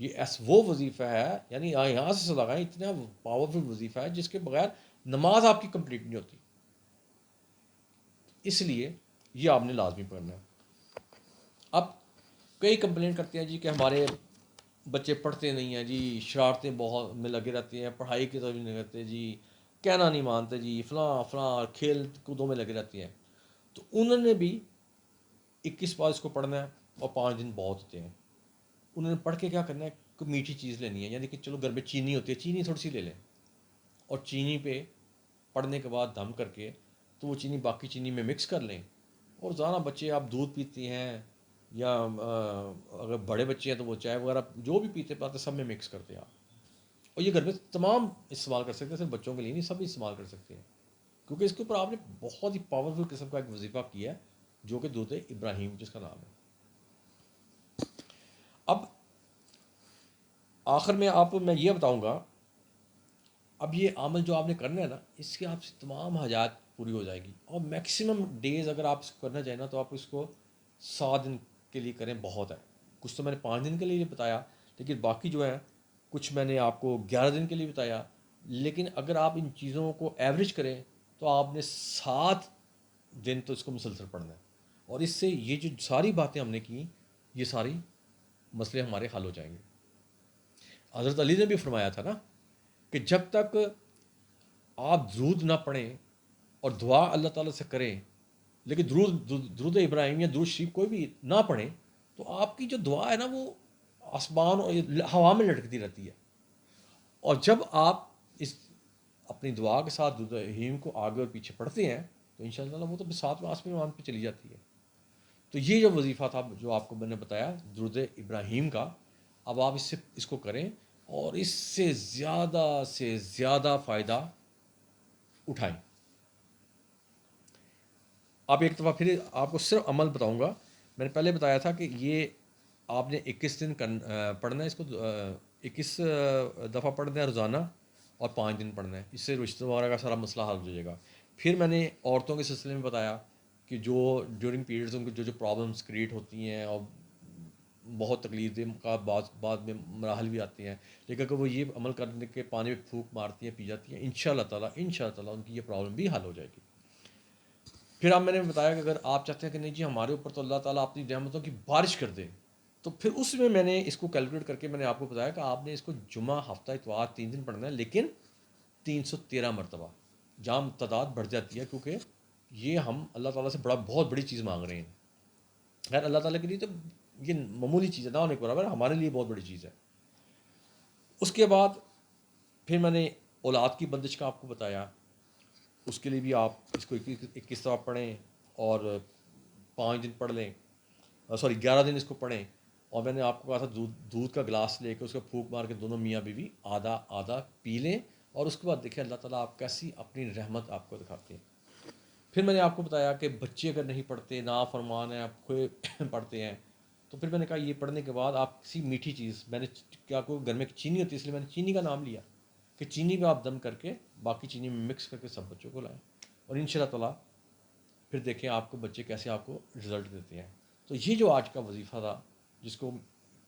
یہ وہ وظیفہ ہے، یعنی یہاں سے لگائیں، اتنا پاورفل وظیفہ ہے جس کے بغیر نماز آپ کی کمپلیٹ نہیں ہوتی. اس لیے یہ آپ نے لازمی پڑھنا ہے. اب کئی کمپلین کرتے ہیں جی کہ ہمارے بچے پڑھتے نہیں ہیں جی، شرارتیں بہت میں لگے رہتے ہیں، پڑھائی کی طرف نہیں کرتے جی، کہنا نہیں مانتے جی، فلاں فلاں، کھیل کودوں میں لگے رہتے ہیں. تو انہوں نے بھی 21 بار اس کو پڑھنا ہے اور 5 دن بہت ہوتے ہیں. انہوں نے پڑھ کے کیا کرنا ہے، کوئی میٹھی چیز لینی ہے، یعنی کہ چلو گھر میں چینی ہوتی ہے، چینی تھوڑی سی لے لیں اور چینی پہ پڑھنے کے بعد دم کر کے تو وہ چینی باقی چینی میں مکس کر لیں. اور زیادہ بچے آپ دودھ پیتے ہیں یا اگر بڑے بچے ہیں تو وہ چائے وغیرہ جو بھی پیتے پاتے سب میں مکس کرتے ہیں آپ. اور یہ گھر میں تمام استعمال کر سکتے ہیں، صرف بچوں کے لیے نہیں، سب استعمال کر سکتے ہیں، کیونکہ اس کے اوپر آپ نے بہت ہی پاورفل قسم کا ایک وظیفہ کیا ہے جو کہ دودھ ابراہیم جس کا نام ہے. اب آخر میں آپ کو میں یہ بتاؤں گا، اب یہ عمل جو آپ نے کرنا ہے نا، اس کے آپ سے تمام حاجات پوری ہو جائے گی. اور میکسیمم ڈیز اگر آپ اس کو کرنا چاہیں نا تو آپ اس کو 7 دن کے لیے کریں، بہت ہے. کچھ تو میں نے 5 دن کے لیے بتایا، لیکن باقی جو ہے کچھ میں نے آپ کو 11 دن کے لیے بتایا. لیکن اگر آپ ان چیزوں کو ایوریج کریں تو آپ نے 7 دن تو اس کو مسلسل پڑھنا ہے. اور اس سے یہ جو ساری باتیں ہم نے کی، یہ ساری مسئلے ہمارے حل ہو جائیں گے. حضرت علی نے بھی فرمایا تھا نا کہ جب تک آپ درود نہ پڑھیں اور دعا اللہ تعالیٰ سے کریں، لیکن درود ابراہیم یا درود شریف کوئی بھی نہ پڑھیں، تو آپ کی جو دعا ہے نا وہ آسمان اور ہوا میں لٹکتی رہتی ہے. اور جب آپ اس اپنی دعا کے ساتھ درود ابراہیم کو آگے اور پیچھے پڑھتے ہیں تو ان شاء اللہ وہ تو 7ویں آسمان پہ چلی جاتی ہے. تو یہ جو وظیفہ تھا جو آپ کو میں نے بتایا درود ابراہیم کا، اب آپ اس کو کریں اور اس سے زیادہ فائدہ اٹھائیں. آپ ایک دفعہ پھر آپ کو صرف عمل بتاؤں گا. میں نے پہلے بتایا تھا کہ یہ آپ نے 21 دن پڑھنا ہے، اس کو 21 دفعہ پڑھنا ہے روزانہ اور 5 دن پڑھنا ہے. اس سے رشتہ وغیرہ کا سارا مسئلہ حل ہو جائے گا. پھر میں نے عورتوں کے سلسلے میں بتایا کہ جو ڈیورنگ پیریڈز ان کو جو پرابلمس کریٹ ہوتی ہیں اور بہت تکلیف دہ کا بعد میں مراحل بھی آتے ہیں، لیکن اگر وہ یہ عمل کرنے کے پانی میں پھونک مارتی ہیں، پی جاتی ہیں، ان شاء اللہ تعالیٰ ان کی یہ پرابلم بھی حل ہو جائے گی. پھر اب میں نے بتایا کہ اگر آپ چاہتے ہیں کہ نہیں جی ہمارے اوپر تو اللہ تعالیٰ اپنی رحمتوں کی بارش کر دے، تو پھر اس میں نے اس کو کیلکولیٹ کر کے میں نے آپ کو بتایا کہ آپ نے اس کو جمعہ، ہفتہ، اتوار 3 دن پڑھنا ہے، لیکن 313 مرتبہ. جہاں تعداد بڑھ جاتی ہے کیونکہ یہ ہم اللہ تعالیٰ سے بہت بڑی چیز مانگ رہے ہیں. خیر اللہ تعالیٰ کے لیے تو یہ معمولی چیز ہے، نہ ہونے کے برابر، ہمارے لیے بہت بڑی چیز ہے. اس کے بعد پھر میں نے اولاد کی بندش کا آپ کو بتایا. اس کے لیے بھی آپ اس کو 21 دفعہ پڑھیں اور 5 دن پڑھ لیں، 11 دن اس کو پڑھیں. اور میں نے آپ کو کہا تھا دودھ کا گلاس لے کے اس کو پھونک مار کے دونوں میاں بیوی آدھا آدھا پی لیں، اور اس کے بعد دیکھیں اللہ تعالیٰ آپ کیسی اپنی رحمت آپ کو دکھاتے ہیں. پھر میں نے آپ کو بتایا کہ بچے اگر نہیں پڑھتے، نافرمان ہیں، آپ کو پڑھتے ہیں، تو پھر میں نے کہا یہ پڑھنے کے بعد آپ کسی میٹھی چیز، میں نے کیا کو گھر میں چینی ہوتی ہے اس لیے میں نے چینی کا نام لیا، کہ چینی پہ آپ دم کر کے باقی چینی میں مکس کر کے سب بچوں کو لائیں، اور ان شاء اللہ تعالیٰ پھر دیکھیں آپ کو بچے کیسے آپ کو رزلٹ دیتے ہیں. تو یہ جو آج کا وظیفہ تھا جس کو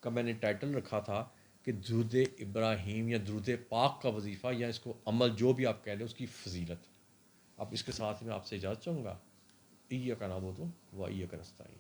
کا میں نے ٹائٹل رکھا تھا کہ درود ابراہیم یا درود پاک کا وظیفہ، یا اس کو عمل جو بھی آپ کہہ لیں، اس کی فضیلت. اب اس کے ساتھ میں آپ سے اجازت چاہوں گا. ایاک نعبد و ایاک نستعین.